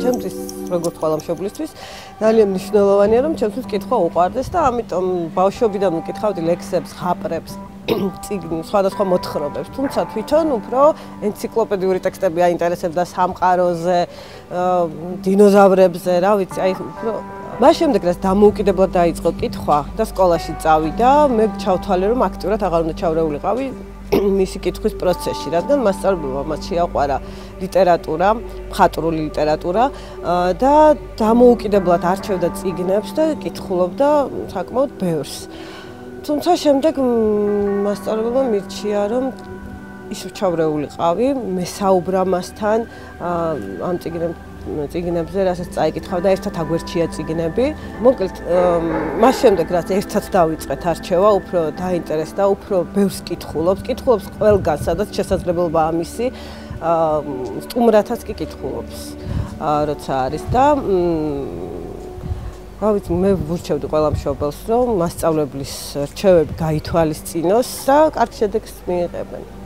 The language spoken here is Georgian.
ჩემთვის როგორც ყველა მშობლისთვის ძალიან მნიშვნელოვანია რომ ჩემთვის კითხვა უყვარდეს და ამიტომ ბავშვობიდან ვკითხავდი ლექსებს, ხაპრებს, სხვადასხვა მოთხრობებს, თუმცა თვითონ უფრო ენციკლოპედიური ტექსტები აინტერესებდა სამყაროზე, დინოზავრებზე, რა ვიცი, აი უფრო მას შემდეგ რაც დამოუკიდებლად დაიწყო კითხვა და სკოლაში წავიდა, მე ჩავთვალე რომ აქტიურად აღარ უნდა ჩავრეულიყავი მისი კითხვის პროცესში, რადგან მასწავლებელმა მას შეაყვარა ლიტერატურა, მხატვრული ლიტერატურა და დამოუკიდებლად არჩევდა წიგნებს და კითხულობდა საკმაოდ ბევრს. თუმცა შემდეგ მასწავლებელმა მირჩია, რომ ის ჩავრეულიყავი, მესაუბრა მასთან ამ წიგნებზე, რასაც წაიკითხავდა, ერთად აგვერჩია წიგნები. მოკლედ, მას შემდეგ რაც ერთად დავიწყეთ არჩევა, უფრო დაინტერესდა, უფრო ბევრს კითხულობს ყველგან, სადაც შესაძლებელობაა მისი, სტუმრათაც კი კითხულობს, როცა არის და რა ვიცი, მე ვურჩევდი ყველა მშობელს, რომ მასწავლებლის რჩევები გაითვალისწინოს და კარგ შედეგს მიიღებენ.